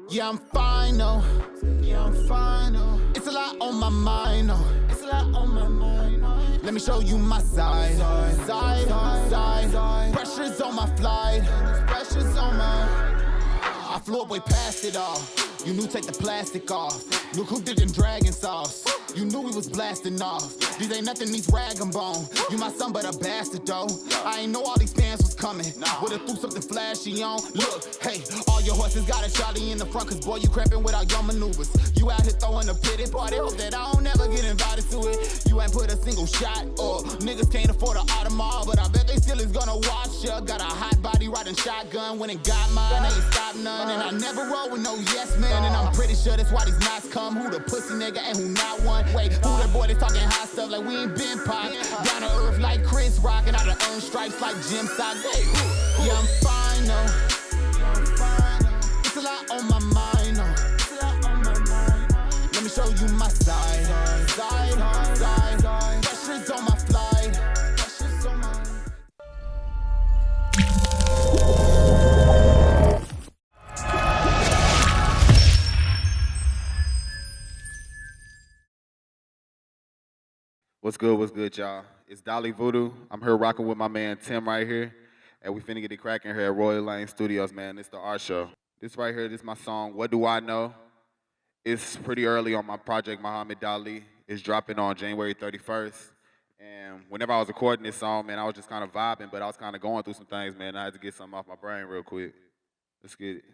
Yeah, I'm fine, no. Yeah, I'm fine, no. It's a lot on my mind, no. It's a lot on my mind, no. Let me show you my side. Pressure's on my flight. Pressure's on my... I flew up way past it all. You knew take the plastic off. Knew who did them dragon sauce. You knew we was blasting off. These ain't nothing, these rag and bone. You my son, but a bastard though. I ain't know all these fans was coming. Would've threw something flashy on. Look, hey, all your horses got a Charlie in the front, cause boy, you cramping with all your maneuvers. You out here throwing a pity party, hope that I don't never get invited to it. You ain't put a single shot, or niggas can't afford an Audemars, but I bet they still is gonna watch ya. Got a hot body riding shotgun, when it got mine, ain't stop none. And I never roll with no yes man, and I'm pretty sure that's why these knots come. Who the pussy nigga and who not one? Wait, who that boy that's talking hot stuff like we ain't been pop? Down to earth like Chris Rock, and I done earned stripes like Jim Sock. Hey, yeah, I'm fine, no. It's a lot on my mind, no. Let me show you my side. Pressure's on my flight. Pressure's on my... What's good, y'all? It's Dali, VooDoo. I'm here rocking with my man Tim right here, and we finna get it cracking here at Royal Lane Studios, man. It's the art show. This right here, this is my song, What Do I Know? It's pretty early on my project, Muhammad Dali. It's dropping on January 31st. And whenever I was recording this song, man, I was just kind of vibing, but I was kind of going through some things, man. I had to get something off my brain real quick. Let's get it.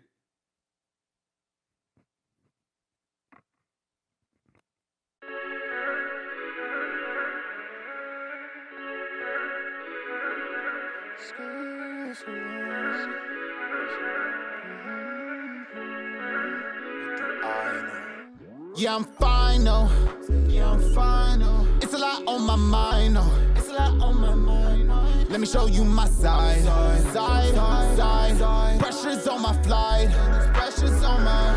Yeah, I'm fine, no. Yeah, I'm fine, no. It's a lot on my mind, no. It's a lot on my mind, no. Let me show you my side. Pressure's on my flight. Pressure's on my...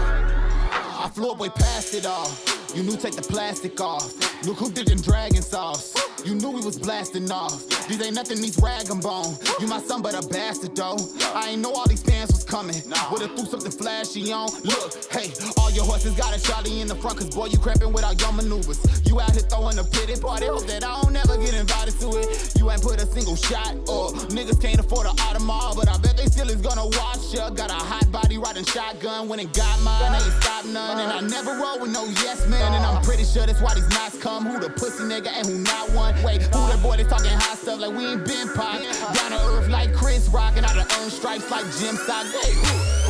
I flew up way past it all. You knew take the plastic off. Look who did them dragon sauce. You knew we was blasting off. These ain't nothing, these rag and bone. You my son, but a bastard though. I ain't know all these fans was coming. Would've threw something flashy on. Look, hey, all your horses got a Charlie in the front, cause boy, you cramping with all your maneuvers. You out here throwing a pity party, hope that I don't never get invited to it. You ain't put a single shot, or niggas can't afford an Audemars, but I bet they still is gonna watch ya. Got a hot body riding shotgun, when it got mine, ain't stop none. And I never roll with no yes man, and I'm pretty sure that's why these knots come. Who the pussy nigga and who not one? Wait, who that boy that's talking hot stuff like we ain't been pop? Down to earth like Chris Rock, and I done earned stripes like Jim Sock. Hey,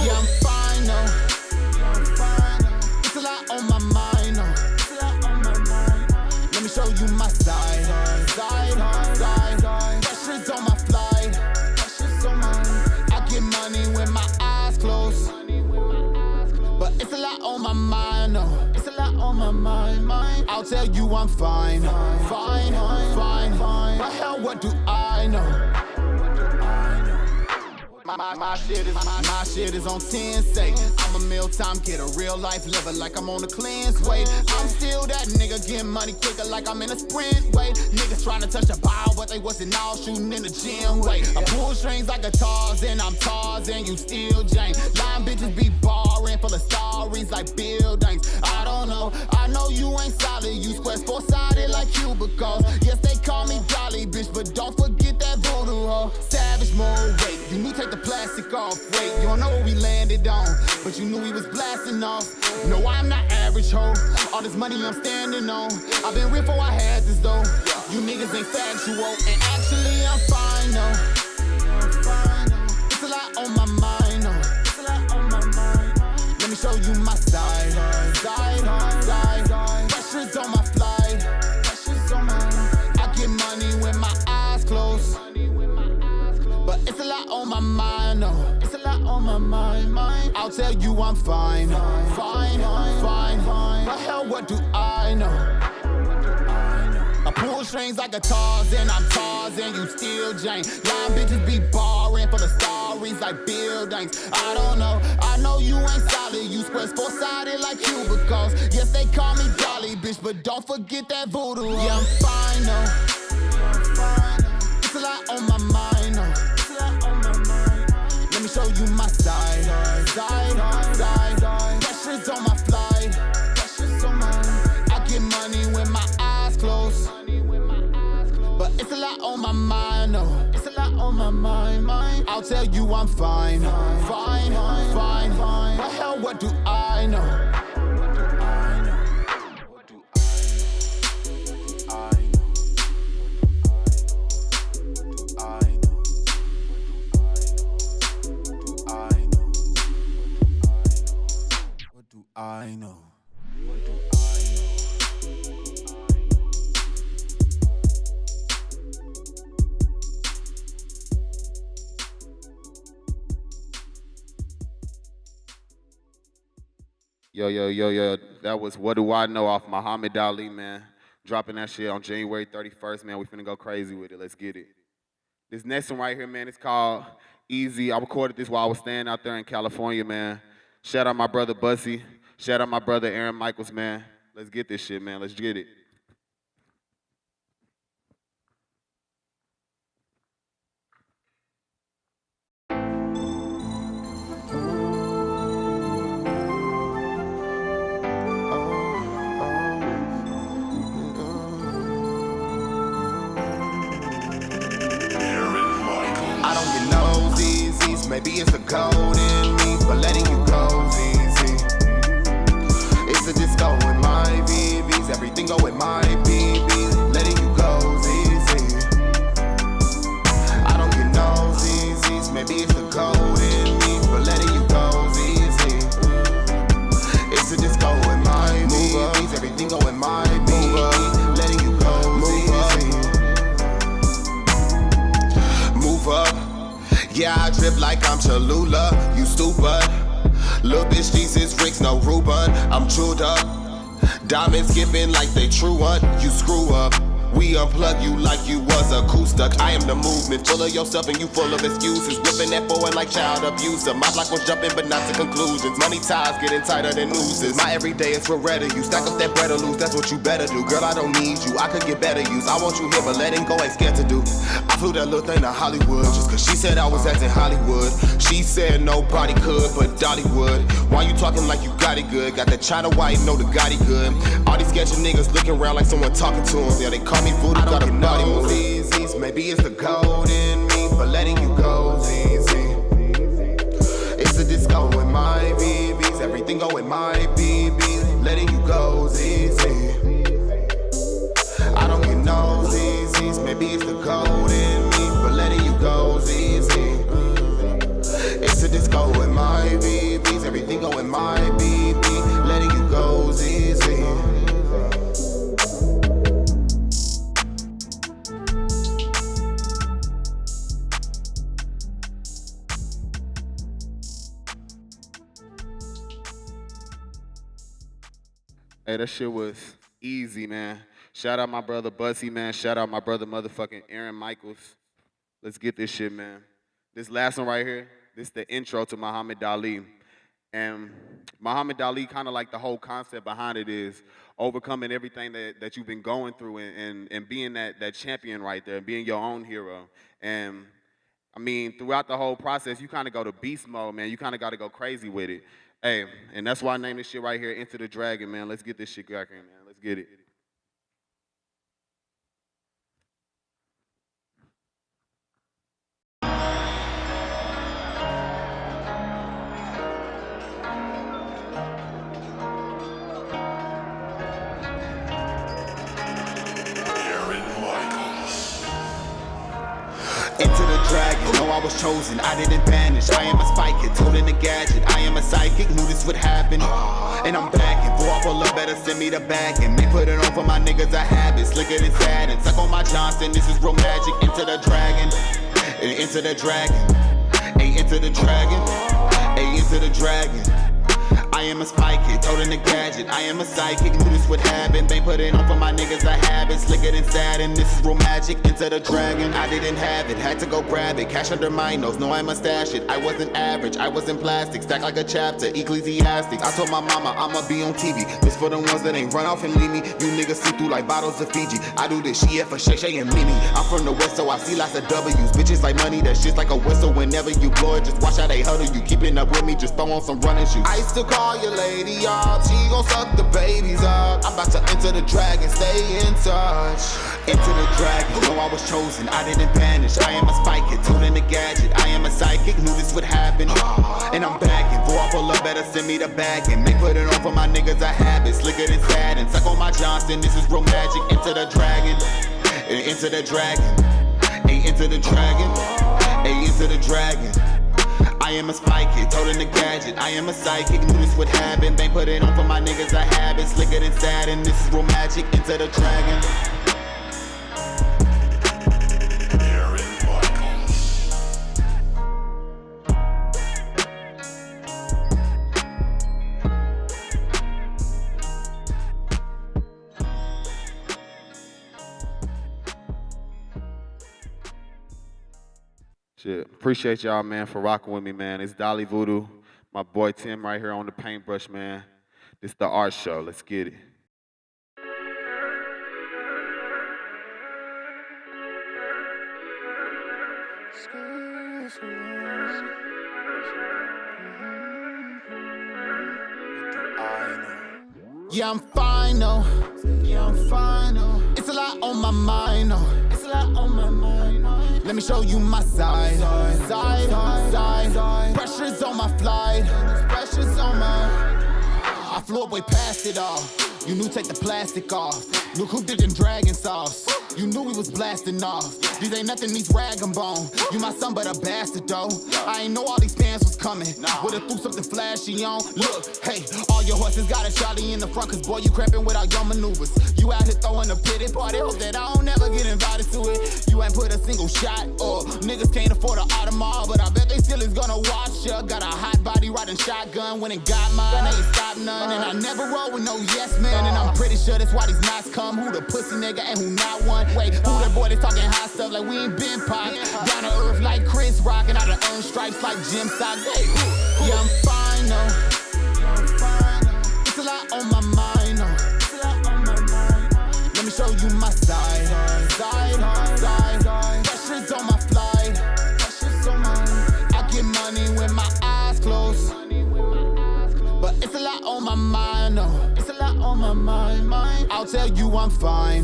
yeah, I'm fine, no. It's a lot on my mind, no. Let me show you my side. Pressure's on my flight. I get money with my eyes closed, but it's a lot on my mind, no. It's a lot on my mind. I'll tell you I'm fine. But hell, what do I know? My shit is on 10 say. I'm a mealtime kid, a real life liver, like I'm on a cleanse weight. I'm still that nigga getting money quicker, like I'm in a sprint weight. Niggas trying to touch a ball, but they wasn't all shooting in the gym weight. I pull strings like a Tarzan, I'm Tarzan, you still Jane. Lying bitches be barring, full of stories like buildings. I don't know, I know you ain't solid. You squares four-sided like cubicles. Yes, they call me Dali, bitch, but don't forget that VooDoo hoe. Savage mode, wait, you knew take the plastic off. Wait, you don't know what we landed on, but you knew we was blasting off. No, I'm not average hoe. All this money I'm standing on, I've been real before I had this though. You niggas ain't factual, and actually I'm fine, no. It's a lot on my mind, no. Let me show you my side. Pressure's on my flight. I get money with my eyes closed, but it's a lot on my mind, no. It's a lot on my mind. I'll tell you I'm fine. But hell, what do I know? I pull strings like a Tarzan, I'm Tarzan, you still Jane. Lying bitches be barring, full of stories like buildings. I don't know, I know you ain't solid. You squares four-sided like cubicles. Yes, they call me Dali, bitch, but don't forget that VooDoo hoe. Yeah, I'm fine, no. It's a lot on my mind, no. It's a lot on my mind. Let me show you my side. Pressure's on my flight. I get money with my eyes closed. But it's a lot on my mind, no. It's a lot on my mind. I'll tell you I'm fine. Fine. But hell, what do I know? I know. Yo. That was What Do I Know off Muhammad Dali, man. Dropping that shit on January 31st, man. We finna go crazy with it. Let's get it. This next one right here, man, it's called Easy. I recorded this while I was staying out there in California, man. Shout out my brother Bussy. Shout out my brother Aaron Michaels, man. Let's get this shit, man. Let's get it. I don't get no easy. Maybe it's the code in me, but letting you go's easy. It's a disco in my BBs, everything go in my BBs. Letting you go's easy. I don't get no easy. Maybe it's the code in me, but letting you go's easy. It's a disco in my BBs, everything go in my BBs. Letting you go's easy. Move up. Yeah, I drip like I'm Cholula, you stupid. Lil' bitch, Jesus Ricks, no Ruben, I'm chewed up. Diamonds skipping like they true one, you screw up. We unplug you like you was a acoustic. I am the movement, full of yourself and you full of excuses. Whipping that forward like child abuser. My block was jumping but not to conclusions. Money ties getting tighter than nooses. My everyday is Beretta. You stack up that bread or lose, that's what you better do. Girl, I don't need you, I could get better use. I want you here but letting go ain't scared to do. I flew that little thing to Hollywood just cause she said I was acting Hollywood. She said nobody could but Dali would. Why you talking like you got it good? Got that China white, know the Gotti good. All these sketchy niggas looking around like someone talking to them. Yeah, they call me VooDoo, got a body move. Maybe it's the code in me, but letting you go's easy. It's a disco in my BBs, everything go in my BBs. Letting you go's easy. I don't get no easies. Maybe it's the code in me, but letting you go's easy. It's a disco in my BBs, everything go in my BB. Letting you go's easy. Hey, that shit was easy, man. Shout out my brother Bussy, man. Shout out my brother motherfucking Aaron Michaels. Let's get this shit, man. This last one right here, this is the intro to Muhammad Dali. And Muhammad Dali, kind of like the whole concept behind it is overcoming everything that you've been going through and being that champion right there, being your own hero. And I mean, throughout the whole process, you kind of go to beast mode, man. You kind of got to go crazy with it. Hey, and that's why I named this shit right here, Into the Dragon, man. Let's get this shit cracking, man. Let's get it. Into the dragon, no, I was chosen, I didn't vanish. I am a spike hit, holding a gadget. I am a psychic, knew this would happen. And I'm backing, boy, I pull up, better send me the bag. And me put it on for my niggas, a habit. Slicker than Saturn, suck on my Johnson, this is real magic. Into the dragon, into the dragon. Hey, into the dragon, hey, into the dragon. I am a spy kid, toting the gadget. I am a psychic, knew this would happen. They put it on for my niggas, I have it. Slicker than Saturn, this is real magic. Into the dragon, I didn't have it, had to go grab it. Cash under my nose, no I must stash it. I wasn't average, I was in plastic, stacked like a chapter, Ecclesiastics. I told my mama I'ma be on TV. This for the ones that ain't run off and leave me. You niggas see through like bottles of Fiji. I do this shit for Shay Shay and Mimi. I'm from the west, so I see lots of W's. Bitches like money, that shit's like a whistle. Whenever you blow it, just watch how they huddle. You keeping up with me, just throw on some running shoes. I still call your lady up, she gon' suck the babies up. I'm about to enter the dragon, stay in touch. Into the dragon, know I was chosen, I didn't vanish. I am a spy kid, tuning the gadget. I am a psychic, knew this would happen. And I'm bagging, before I pull up, better send me the bag. And make put it on for my niggas, I have it. Slicker than Saturn, suck on my Johnson, this is real magic. Into the dragon, into the dragon. Ay, into the dragon, ay, into the dragon. I am a spy kid, toting the gadget. I am a psychic, knew this would happen. They put it on for my niggas, I have it. Slicker than Saturn, this is real magic. Into the dragon. Shit, appreciate y'all, man, for rocking with me, man. It's Dali VooDoo, my boy Tim right here on the paintbrush, man. This the art show. Let's get it. Yeah, I'm fine, no. Yeah, I'm fine, no. It's a lot on my mind, no. It's a lot on my mind, no. Let me show you my side. Pressure's on my flight. Pressure's on my... I flew up way past it all. You knew take the plastic off. Look who did them dragon sauce. You knew we was blasting off. These ain't nothing, these rag and bone. You my son, but a bastard though. I ain't know all these fans was coming. Would've threw something flashy on. Look, hey, all your horses got a Charlie in the front, cause boy, you cramping without your maneuvers. You out here throwing a pity party, hope that I don't never get invited to it. You ain't put a single shot, or niggas can't afford an Audemars, but I bet they still is gonna watch ya. Got a hot body riding shotgun, when it got mine, they ain't stop none. And I never roll with no yes man, and I'm pretty sure that's why these knots come. Who the pussy nigga and who not one? Wait, who that boy that's talking hot stuff like we ain't been pop? Down to earth like Chris Rock, and I done earned stripes like Jim Socks. Hey, yeah, I'm fine, no. It's a lot on my mind, no. Let me show you my side. Pressure's on my flight. I get money with my eyes closed. But it's a lot on my mind, no. It's a lot on my mind. I'll tell you I'm fine.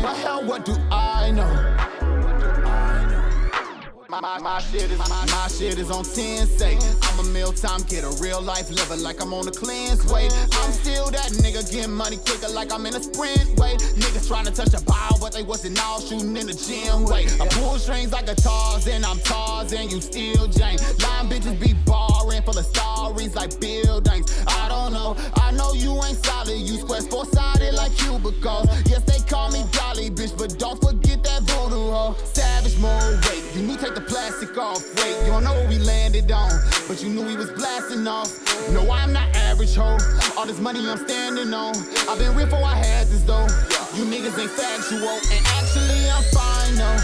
But hell, what do I know? My shit is on 10 say. I'm a mealtime getter, real life liver like I'm on a cleanse weight. I'm still that nigga getting money quicker like I'm in a sprint weight. Niggas trying to touch a ball, but they wasn't all shooting in the gym weight. I pull strings like a Tarzan, I'm Tarzan, you still Jane. Lying bitches be barring, full of stories like buildings. I don't know, I know you ain't solid. You square four-sided like cubicles. Yes, they call me Dali, bitch, but don't forget that voodoo hoe. Savage mode, wait, you knew take the plastic off. Wait, you don't know what we landed on, but you knew we was blasting off. No, I'm not average hoe. All this money I'm standing on. I've been real before I had this though. You niggas ain't factual, and actually I'm fine, no.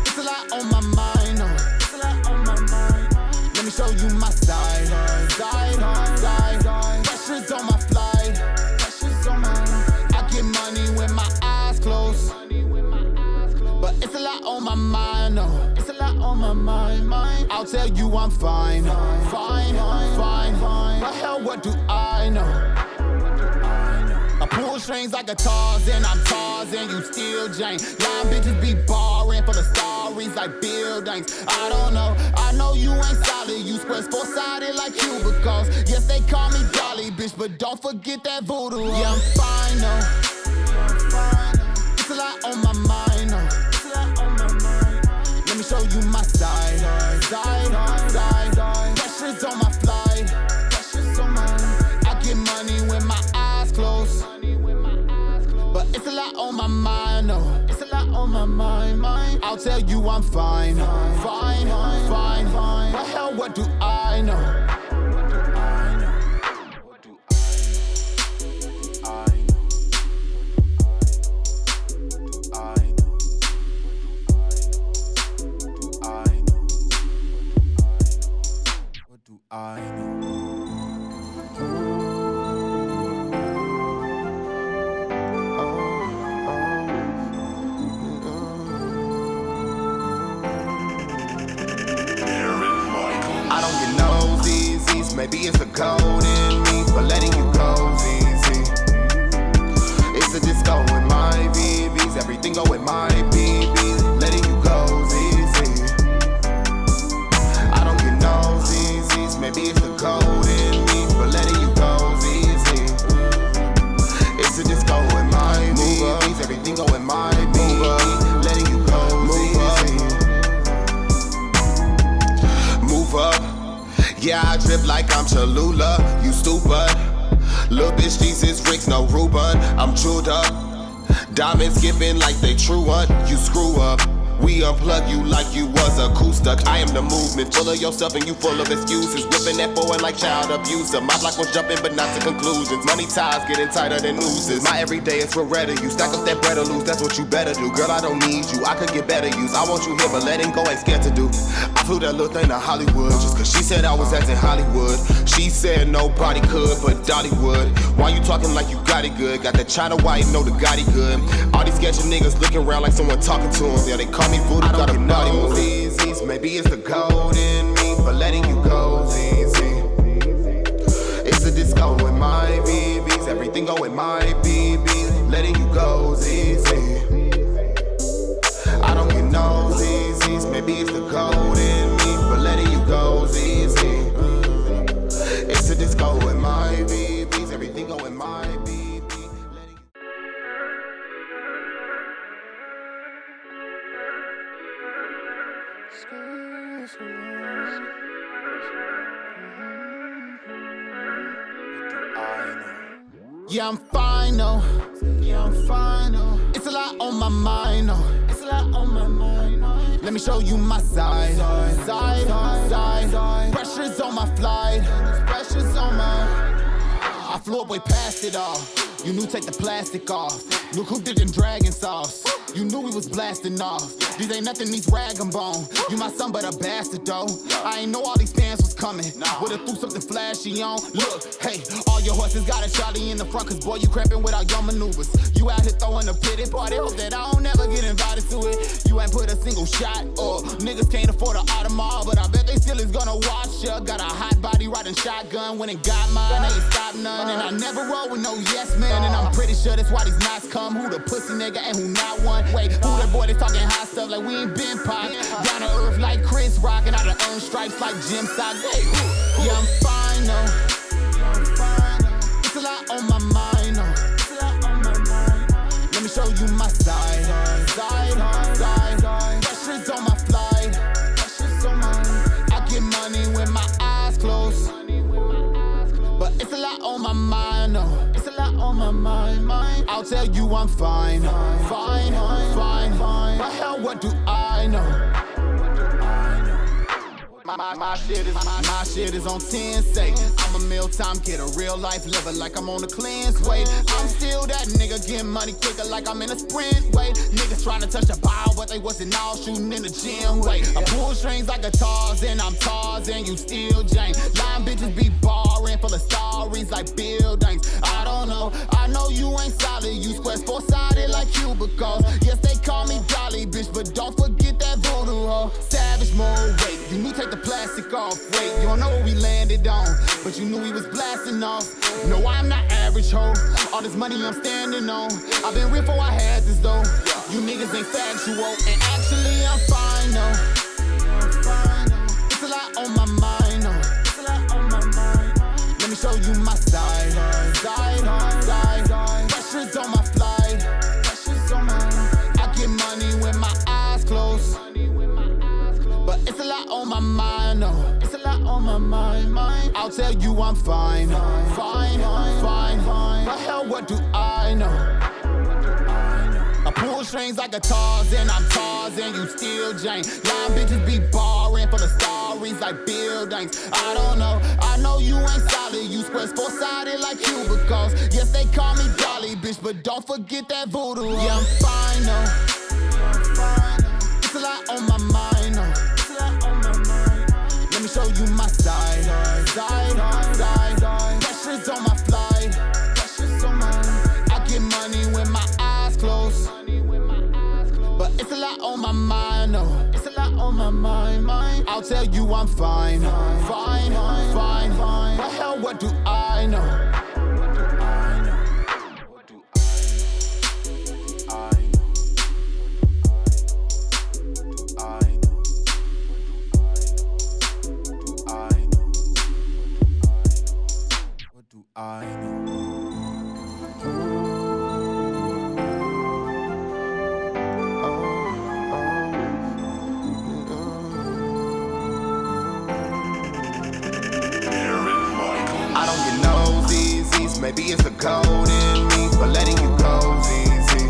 It's a lot on my mind, no. Let me show you my side. Pressure's on my flight. I get money with my eyes closed. But it's a lot on my mind, no. It's a lot on my mind. I'll tell you I'm fine. But hell, what do I know? I pull strings like a Tarzan, I'm Tarzan, you still Jane. Lying bitches be barring, full of stories like buildings. I don't know, I know you ain't solid. You square four-sided like cubicles. Yes, they call me Dali, bitch, but don't forget that voodoo. Yeah, I'm fine, no. It's a lot on my mind, no. Let me show you my side. Pressure's on my flight. I get money with my eyes closed. But it's a lot on my mind, no. It's a lot on my mind. I'll tell you I'm fine, fine, fine, fine. What the hell, what do I know? I don't get no ZZs, maybe it's the code in me, but letting you go ZZ. It's a disco in my VVs, everything go in my BBs, letting you go ZZ. I don't get no ZZs, maybe it's the code in me, but letting you go ZZ. It's a disco in my VVs, everything go in my BBs, letting you go ZZ. Move up. Yeah, I drip like I'm Cholula, you stupid. Lil' bitch, these is Ricks, no Ruben. I'm chewed up. Diamonds skipping like they true one, you screw up. We unplug you like you was acoustic. I am the movement, full of yourself and you full of excuses. Whipping that forward like child abuser. My block was jumping but not to conclusions. Money ties getting tighter than nooses. My everyday is Beretta. You stack up that bread or lose, that's what you better do. Girl, I don't need you, I could get better use. I want you here but letting go ain't scared to do. I flew that little thing to Hollywood just cause she said I was acting Hollywood. She said nobody could but Dali would. Why you talking like you got it good? Got that China white, know the Gotti good. All these sketchy niggas looking around like someone talking to them. Yeah, they call me VooDoo, got a body move. ZZs, maybe it's the code in me, but letting you go ZZ. It's a disco in my VVs, everything go in my BBs, letting you go ZZ. I don't get no ZZs, maybe it's the code in me, but letting you go ZZ. It's a disco in my VVs, everything go in my BBs. Yeah, I'm fine, no. Yeah, I'm fine, no. It's a lot on my mind, no. It's a lot on my mind, no. Let me show you my side. Side. Pressure's on my flight. Pressure's on my. I flew up way past it all. You knew take the plastic off. Look who did them dragon sauce. You knew we was blasting off. These ain't nothing, these rag and bone. You my son, but a bastard though. I ain't know all these fans was coming. Would've threw something flashy on. Look, hey, all your horses got a Charlie in the front, cause boy, you cramping without your maneuvers. You out here throwing a pity party, hope that I don't never get invited to it. You ain't put a single shot, or niggas can't afford an Audemars, but I bet they still is gonna watch ya. Got a hot body riding shotgun, when it got mine, ain't stop none. And I never roll with no yes man, and I'm pretty sure that's why these knots come. Who the pussy nigga and who not one? Wait, who that boy that's talking hot stuff like we ain't been pop? Down to earth like Chris Rock, and out of earn stripes like Jim Sock. Hey, yeah, I'm fine, no. It's a lot on my mind, no. Let me show you my side. Pressure's on my flight. I get money with my eyes closed, but it's a lot on my mind, no. It's a lot on my mind. I'll tell you I'm fine. Fine. What the hell, what do I know? My shit is on 10 say. I'm a mealtime kidder, real life living like I'm on a cleanse weight. I'm still that nigga getting money quicker like I'm in a sprint weight. Niggas trying to touch the ball, but they wasn't all shooting in the gym weight. I pull strings like guitars and I'm Tarzan, you still Jane. Lying bitches be barring full of stories like buildings. I don't know, I know you ain't solid. You square four-sided like cubicles. Yes, they call me Dali, bitch, but don't forget that VooDoo hoe. Savage mode, wait, you knew take the plastic off. Wait, you don't know what we landed on, but you knew we was blasting off. No, I'm not average hoe. All this money I'm standing on. I've been real before I had this though. You niggas ain't factual, and actually I'm fine, no. It's a lot on my mind, no. Let me show you my side. Pressure's on my flight. I get money with my eyes closed, but it's a lot on my mind, no. It's a lot on my mind. I'll tell you I'm fine. Fine. What the hell, what do I know? I Pull strings like guitars and I'm Tarzan, you still Jane. Y'all bitches be barring for the stories like buildings. I don't know, I know you ain't solid. You squares four-sided like cubicles. Yes, they call me Dali, bitch, but don't forget that voodoo. Yeah, I'm fine, no. It's a lot on my mind, no. Let me show you my side. Pressure's on my flight. I get money with my eyes closed. But it's a lot on my mind, no. It's a lot on my mind. I'll tell you I'm fine. Fine. What the hell, what do I know? I don't get no ZZs, maybe it's the code in me, but letting you go easy.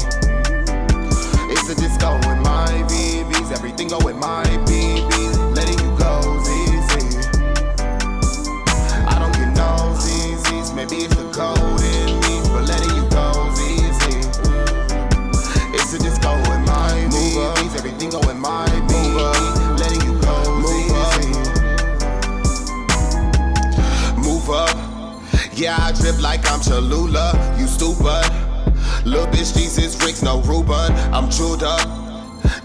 It's a disco in my VVs, everything go with my BBs, letting you go easy. I don't get no ZZs, maybe it's the code in me, but letting you go easy. It's a disco in my VVs, everything go with my BBs, letting you go easy. Move up. Yeah, I drip like I'm Cholula, you stupid. Lil' bitch, Jesus Ricks, no Ruben, I'm chewed up.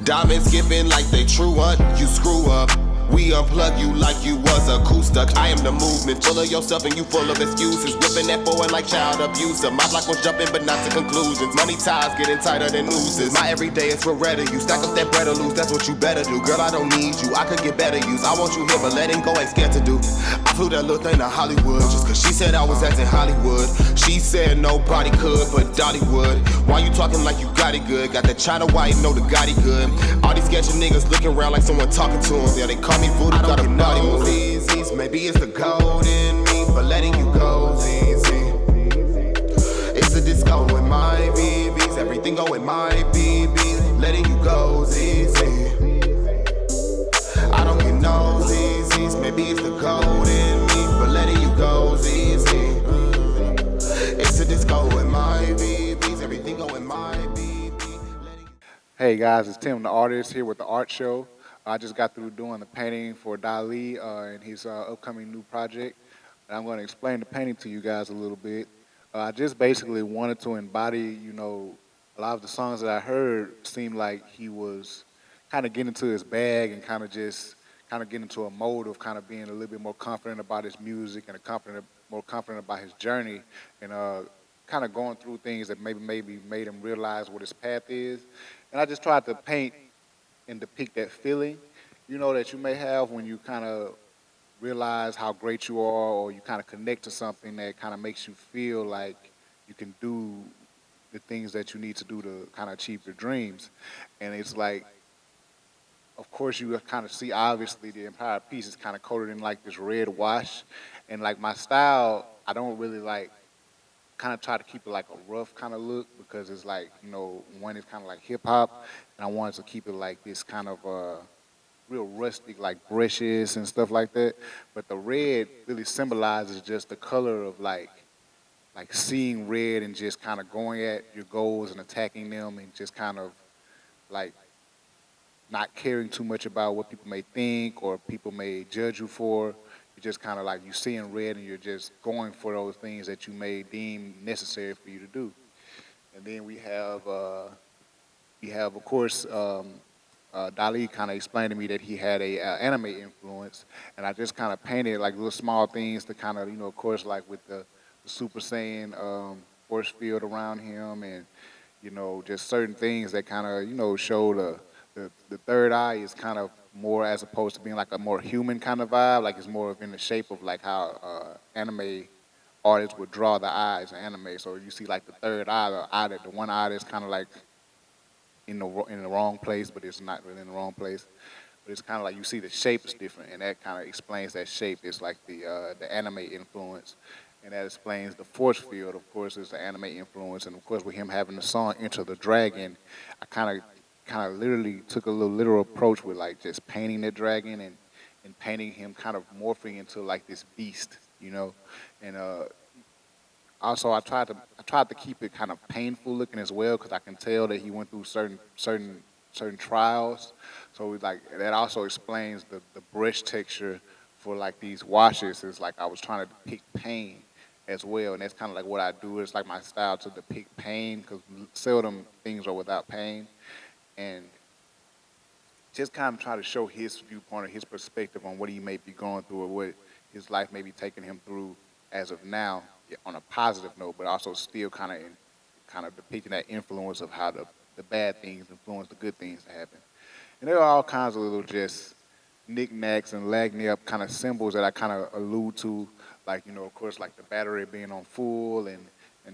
Diamonds skipping like they true one, you screw up. We unplug you like you was a acoustic. I am the movement, full of yourself and you full of excuses. Whipping that forward like child abuser. My block was jumping but not to conclusions. Money ties getting tighter than nooses. My everyday is for red you. Stack up that bread or lose, that's what you better do. Girl, I don't need you, I could get better use. I want you here but letting go ain't scared to do. I flew that little thing to Hollywood just cause she said I was acting Hollywood. She said nobody could but Dali would. Why you talking like you got it good? Got that China white, know the Gotti good. All these sketchy niggas looking around like someone talking to them. Yeah, they call me VooDoo, got a body move. Maybe it's the code in me, but letting you go easy. It's a disco with my BBs, everything go with my BBs, letting you go easy. I don't get no ZZs, maybe it's the code in me, but letting you go easy. It's a disco with my BBs, everything go with my BBs. Hey guys, it's Tim the artist here with the art show. I just got through doing the painting for Dali and his upcoming new project. And I'm going to explain the painting to you guys a little bit. I just basically wanted to embody, a lot of the songs that I heard seemed like he was kind of getting into his bag and kind of getting into a mode of kind of being a little bit more confident about his music and more confident about his journey and kind of going through things that maybe made him realize what his path is. And I just tried to paint and depict that feeling, that you may have when you kind of realize how great you are or you kind of connect to something that kind of makes you feel like you can do the things that you need to do to kind of achieve your dreams. And it's like, of course, you kind of see, obviously, the entire piece is kind of coated in like this red wash. And like my style, I don't really like, kind of try to keep it like a rough kind of look because it's like, one is kind of like hip hop, and I wanted to keep it like this kind of real rustic, like brushes and stuff like that. But the red really symbolizes just the color of like seeing red and just kind of going at your goals and attacking them and just kind of like not caring too much about what people may think or people may judge you for. You're just kind of like you seeing red and you're just going for those things that you may deem necessary for you to do. And then we have, of course, Dali kind of explained to me that he had a anime influence, and I just kind of painted like little small things to kind of, of course, like with the Super Saiyan force field around him, and just certain things that kind of, show the third eye is kind of more as opposed to being like a more human kind of vibe, like it's more of in the shape of like how anime artists would draw the eyes in anime. So you see like the third eye, the one eye that's kind of like in the wrong place, but it's not really in the wrong place. but it's kind of like you see the shape is different, and that kind of explains that shape. It's like the anime influence, and that explains the force field. Of course, is the anime influence, and of course, with him having the song "Enter the Dragon," I kind of literally took a little literal approach with like just painting the dragon and painting him kind of morphing into like this beast, and also I tried to keep it kind of painful looking as well because I can tell that he went through certain trials. So it's like that also explains the brush texture for like these washes. It's like I was trying to depict pain as well, and that's kind of like what I do. It's like my style to depict pain because seldom things are without pain, and just kind of try to show his viewpoint or his perspective on what he may be going through or what his life may be taking him through as of now, on a positive note, but also still kind of depicting that influence of how the bad things influence the good things to happen. And there are all kinds of little just knickknacks and lagniappe kind of symbols that I kind of allude to, like of course, like the battery being on full and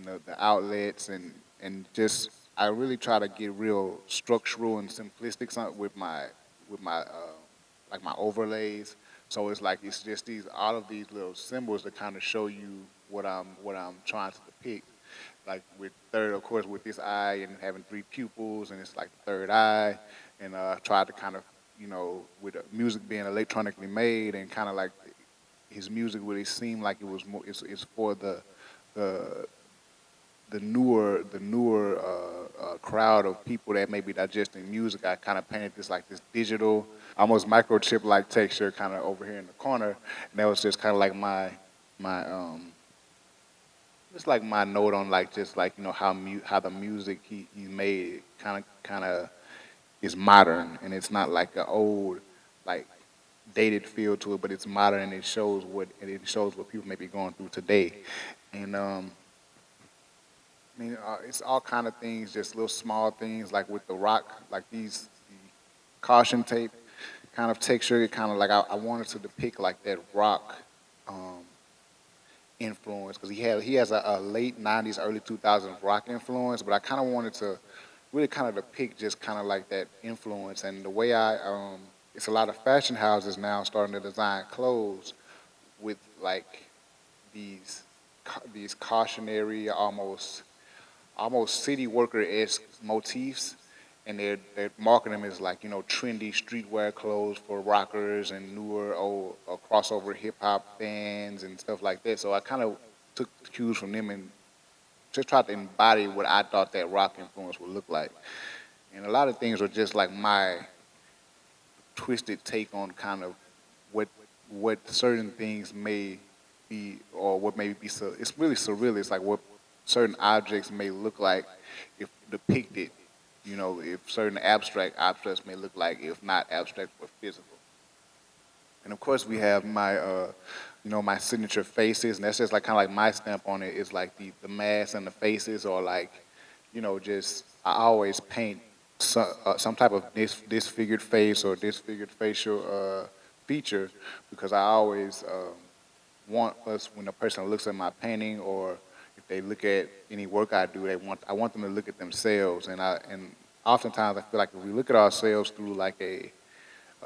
the outlets and just I really try to get real structural and simplistic with my like my overlays. So it's like it's just these all of these little symbols that kind of show you what I'm trying to depict. Like with third, of course, with this eye and having three pupils, and it's like the third eye, and tried to kind of with the music being electronically made and kind of like his music really seemed like it was more it's for the the newer crowd of people that may be digesting music. I kind of painted this like this digital, almost microchip like texture kind of over here in the corner, and that was just kind of like my just like my note on like just like how the music he made kind of is modern, and it's not like an old like dated feel to it, but it's modern and it shows what people may be going through today, and I mean, it's all kind of things, just little small things like with the rock, like the caution tape kind of texture. It kind of like I wanted to depict like that rock um, influence because he has a late '90s, early 2000s rock influence, but I kind of wanted to really kind of depict just kind of like that influence and the way it's a lot of fashion houses now starting to design clothes with like these these cautionary almost city worker esque motifs, and they're marketing them as like trendy streetwear clothes for rockers and newer old crossover hip hop bands and stuff like that. So I kind of took cues from them and just tried to embody what I thought that rock influence would look like. And a lot of things are just like my twisted take on kind of what what certain things may be or what may be. So it's really surreal. It's like what certain objects may look like if depicted. If certain abstract objects may look like if not abstract but physical. And of course, we have my signature faces, and that's just like kind of like my stamp on it. Is like the masks and the faces, or like, just I always paint some type of disfigured face or disfigured facial feature because I always want us when a person looks at my painting or if they look at any work I do, I want them to look at themselves, and oftentimes I feel like if we look at ourselves through like a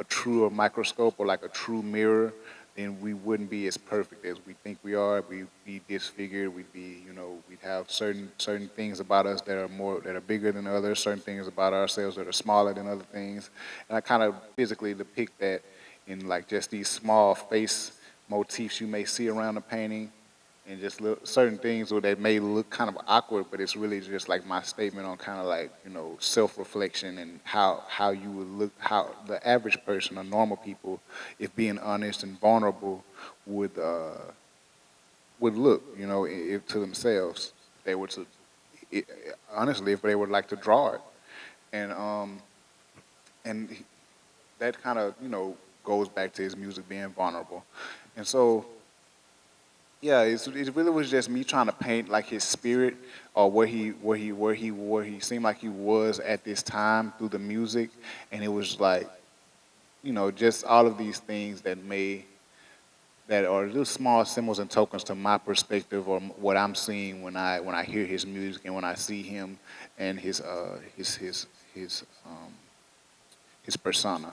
truer microscope or like a true mirror, then we wouldn't be as perfect as we think we are. We'd be disfigured. We'd have certain things about us that are bigger than others. Certain things about ourselves that are smaller than other things. And I kind of physically depict that in like just these small face motifs you may see around the painting, and just certain things where they may look kind of awkward, but it's really just like my statement on kind of like self-reflection and how you would look, how the average person or normal people, if being honest and vulnerable, would look, if to themselves, if they were to, it, honestly, if they would like to draw it, and and that kind of goes back to his music being vulnerable, and so. Yeah, it really was just me trying to paint like his spirit or where he seemed like he was at this time through the music, and it was like just all of these things that are little small symbols and tokens to my perspective or what I'm seeing when I hear his music and when I see him and his persona.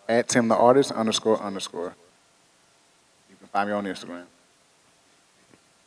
At Tim the Artist ___. You can find me on Instagram.